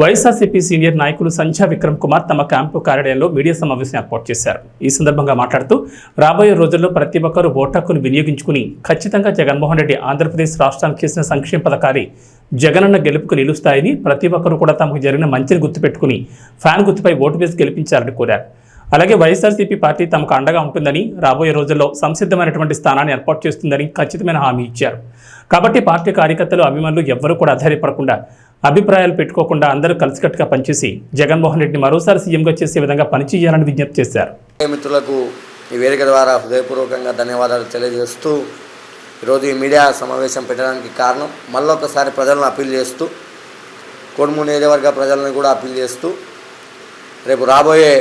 YSRCP senior నాయకులు సంధ్యా విక్రమ్ కుమార్ తమ camp కార్యాలయంలో మీడియా సమావేశం ఏర్పాటు చేశారు. ఈ సందర్భంగా మాట్లాడుతూ రాబోయే రోజుల్లో ప్రతి ఒక్కరూ ఓటు హక్కును వినియోగించుకుని ఖచ్చితంగా జగన్మోహన్ రెడ్డి ఆంధ్రప్రదేశ్ రాష్ట్రానికి చేసిన సంక్షేమ పథకాలు జగనన్న గెలుపుకు నిలుస్తాయని, ప్రతి ఒక్కరూ కూడా తమకు జరిగిన మంచిని గుర్తుపెట్టుకుని ఫ్యాన్ గుర్తుపై ఓటు వేసి గెలిపించాలని కోరారు. అలాగే వైఎస్ఆర్సీపీ పార్టీ తమకు అండగా ఉంటుందని, రాబోయే రోజుల్లో సంసిద్ధమైనటువంటి స్థానాన్ని ఏర్పాటు చేస్తుందని ఖచ్చితమైన హామీ ఇచ్చారు. కాబట్టి పార్టీ కార్యకర్తలు, అభిమానులు ఎవ్వరూ కూడా ఆధారపడకుండా, అభిప్రాయాలు పెట్టుకోకుండా అందరూ కలిసికట్టుగా పనిచేసి జగన్మోహన్ రెడ్డిని మరోసారి సీఎంగా చేసే విధంగా పనిచేయాలని విజ్ఞప్తి చేశారు. మిత్రులకు ఈ వేదిక ద్వారా హృదయపూర్వకంగా ధన్యవాదాలు తెలియజేస్తూ, ఈరోజు ఈ మీడియా సమావేశం పెట్టడానికి కారణం మళ్ళొకసారి ప్రజలను అప్పీల్ చేస్తూ, కోడుమూరు నియోజకవర్గ ప్రజలను కూడా అప్పీల్ చేస్తూ, రేపు రాబోయే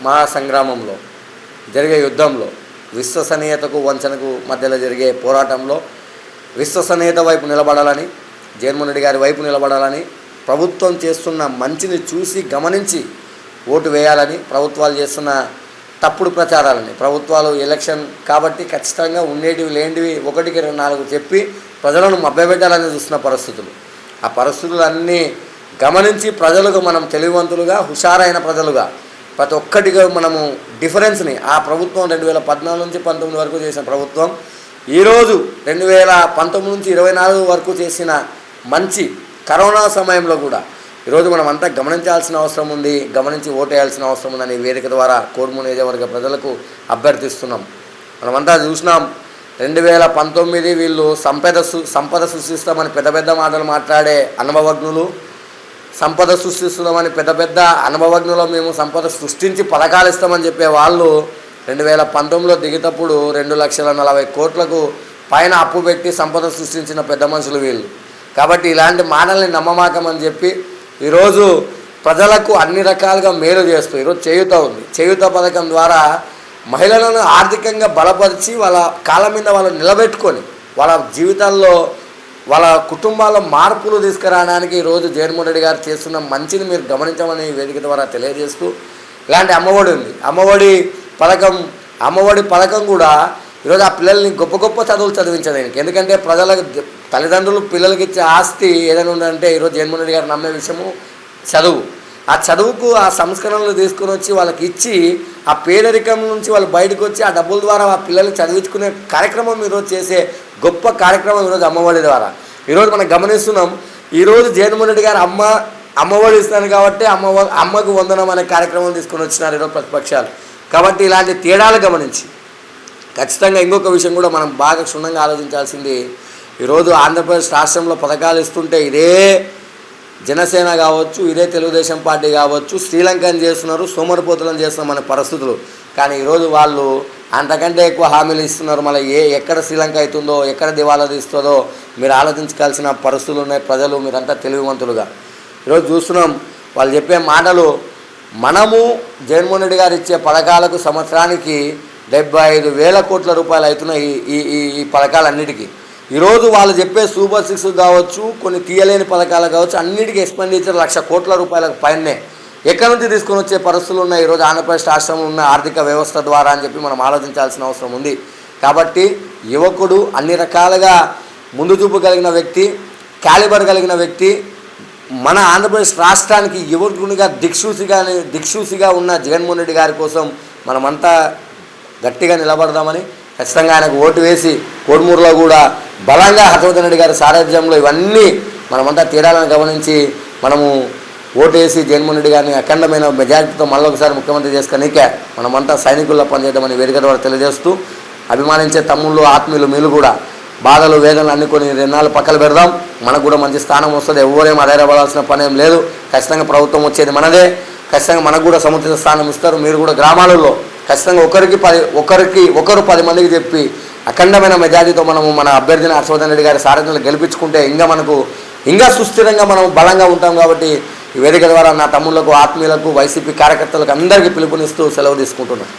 మహాసంగ్రామంలో జరిగే యుద్ధంలో విశ్వసనీయతకు వంచనకు మధ్యలో జరిగే పోరాటంలో విశ్వసనీయత వైపు నిలబడాలని, జగన్మోహన్ రెడ్డి గారి వైపు నిలబడాలని, ప్రభుత్వం చేస్తున్న మంచిని చూసి గమనించి ఓటు వేయాలని, ప్రభుత్వాలు చేస్తున్న తప్పుడు ప్రచారాలని, ప్రభుత్వాలు ఎలక్షన్ కాబట్టి ఖచ్చితంగా ఉండేటివి లేనివి ఒకటికి 4 చెప్పి ప్రజలను మభ్యపెట్టాలని చూస్తున్న పరిస్థితులు, ఆ పరిస్థితులన్నీ గమనించి ప్రజలకు మనం తెలివివంతులుగా, హుషారైన ప్రజలుగా ప్రతి ఒక్కటిగా మనము డిఫరెన్స్ని, ఆ ప్రభుత్వం 2014 నుంచి 19 వరకు చేసిన ప్రభుత్వం ఈరోజు 2019 నుంచి 24 వరకు చేసిన మంచి, కరోనా సమయంలో కూడా ఈరోజు మనం అంతా గమనించాల్సిన అవసరం ఉంది, గమనించి ఓటు వేయాల్సిన అవసరం ఉందని వేదిక ద్వారా కోడుమూరు నియోజకవర్గ ప్రజలకు అభ్యర్థిస్తున్నాం. మనమంతా చూసినాం, 2019 వీళ్ళు సంపద సృష్టిస్తామని పెద్ద మాటలు మాట్లాడే అనుభవజ్ఞులు, సంపద సృష్టిస్తున్నామని పెద్ద అనుభవజ్ఞులు, మేము సంపద సృష్టించి పథకాలు ఇస్తామని చెప్పే వాళ్ళు 2019లో దిగేటప్పుడు 2,40,00,000 పైన అప్పు పెట్టి సంపద సృష్టించిన పెద్ద మనుషులు వీళ్ళు. కాబట్టి ఇలాంటి మాటల్ని నమ్మమాకమని చెప్పి ఈరోజు ప్రజలకు అన్ని రకాలుగా మేలు చేస్తూ ఈరోజు చేయూత ఉంది. చేయూత పథకం ద్వారా మహిళలను ఆర్థికంగా బలపరిచి వాళ్ళ కాళ్ళ మీద వాళ్ళు నిలబెట్టుకొని వాళ్ళ జీవితాల్లో, వాళ్ళ కుటుంబాల్లో మార్పులు తీసుకురావడానికి ఈరోజు జగన్మోహన్ రెడ్డి గారు చేస్తున్న మంచిని మీరు గమనించమని వేదిక ద్వారా తెలియజేస్తూ, ఇలాంటి అమ్మఒడి ఉంది. అమ్మఒడి పథకం కూడా ఈరోజు ఆ పిల్లల్ని గొప్ప చదువులు చదివించడానికి, ఎందుకంటే ప్రజలకు తల్లిదండ్రులు పిల్లలకి ఇచ్చే ఆస్తి ఏదైనా ఉందంటే ఈరోజు జగన్మోహన్ రెడ్డి గారు నమ్మే విషయము చదువు. ఆ చదువుకు ఆ సంస్కరణలు తీసుకుని వచ్చి వాళ్ళకి ఇచ్చి, ఆ పేదరికం నుంచి వాళ్ళు బయటకు వచ్చి ఆ డబ్బుల ద్వారా ఆ పిల్లల్ని చదివించుకునే కార్యక్రమం ఈరోజు చేసే గొప్ప కార్యక్రమం ఈరోజు అమ్మఒడి ద్వారా. ఈరోజు మనం గమనిస్తున్నాం, ఈరోజు జగన్మోహన్ రెడ్డి గారు అమ్మఒడి ఇస్తున్నారు కాబట్టి అమ్మకు వందనం అనే కార్యక్రమం తీసుకొని వచ్చినారు ఈరోజు ప్రతిపక్షాలు. కాబట్టి ఇలాంటి తేడాలు గమనించి ఖచ్చితంగా ఇంకొక విషయం కూడా మనం బాగా క్షుణ్ణంగా ఆలోచించాల్సింది, ఈరోజు ఆంధ్రప్రదేశ్ రాష్ట్రంలో పథకాలు ఇస్తుంటే ఇదే జనసేన కావచ్చు, ఇదే తెలుగుదేశం పార్టీ కావచ్చు శ్రీలంకని చేస్తున్నారు, సోమరిపోతులను చేస్తున్నారు మన పరిస్థితులు. కానీ ఈరోజు వాళ్ళు అంతకంటే ఎక్కువ హామీలు ఇస్తున్నారు. మళ్ళీ ఎక్కడ శ్రీలంక అవుతుందో, ఎక్కడ దివాలా తీస్తుందో మీరు ఆలోచించాల్సిన పరిస్థితులు ఉన్నాయి. ప్రజలు మీరంతా తెలివివంతులుగా ఈరోజు చూస్తున్నాం. వాళ్ళు చెప్పే మాటలు, మనము జగన్మోహన్ రెడ్డి గారు ఇచ్చే పథకాలకు సంవత్సరానికి 75,000 కోట్ల రూపాయలు అవుతున్నాయి ఈ పథకాలన్నిటికీ. ఈరోజు వాళ్ళు చెప్పే సూపర్ 6 కావచ్చు, కొన్ని తీయలేని పథకాలు కావచ్చు, అన్నిటికీ ఎక్స్పెండిచర్ 1,00,000 కోట్ల రూపాయలకు పైనే ఎక్కడి నుంచి తీసుకొని వచ్చే పరిస్థితులు ఉన్నాయి ఈరోజు ఆంధ్రప్రదేశ్ రాష్ట్రంలో ఉన్న ఆర్థిక వ్యవస్థ ద్వారా అని చెప్పి మనం ఆలోచించాల్సిన అవసరం ఉంది. కాబట్టి యువకుడు అన్ని రకాలుగా ముందు చూపు కలిగిన వ్యక్తి, క్యాలిబర్ కలిగిన వ్యక్తి, మన ఆంధ్రప్రదేశ్ రాష్ట్రానికి యువకునిగా దిక్సూచిగా ఉన్న జగన్మోహన్ రెడ్డి గారి కోసం మనమంతా గట్టిగా నిలబడదామని, ఖచ్చితంగా ఆయనకు ఓటు వేసి కోడుమూరులో కూడా బలంగా హర్షవర్ధన్ రెడ్డి గారి సారథ్యంలో ఇవన్నీ మనమంతా తేడాలను గమనించి మనము ఓటు వేసి జగన్మోహన్ రెడ్డి గారిని అఖండమైన మెజారిటీతో మళ్ళొకసారి ముఖ్యమంత్రి చేసుకునికే మనమంతా సైనికుల్లో పనిచేద్దామని వేదిక ద్వారా తెలియజేస్తూ, అభిమానించే తమ్ముళ్ళు, ఆత్మీయులు మీరు కూడా బాధలు, వేదనలు అన్ని కొన్ని 2 నాళ్ళు పక్కన పెడదాం. మనకు కూడా మంచి స్థానం వస్తుంది. ఎవరేం ఆధారపడాల్సిన పని ఏం లేదు. ఖచ్చితంగా ప్రభుత్వం వచ్చేది మనదే. ఖచ్చితంగా మనకు కూడా సముచిత స్థానం ఇస్తారు. మీరు కూడా గ్రామాలలో ఖచ్చితంగా ఒకరు 10 మందికి చెప్పి అఖండమైన మెజారిటీతో మనము మన అభ్యర్థిని హర్షవర్ధన్ రెడ్డి గారి సారథ్యంలో గెలిపించుకుంటే ఇంకా సుస్థిరంగా మనం బలంగా ఉంటాం. కాబట్టి ఈ వేదిక ద్వారా నా తమ్ముళ్లకు, ఆత్మీయులకు, వైసీపీ కార్యకర్తలకు అందరికీ పిలుపునిస్తూ సెలవు తీసుకుంటున్నాను.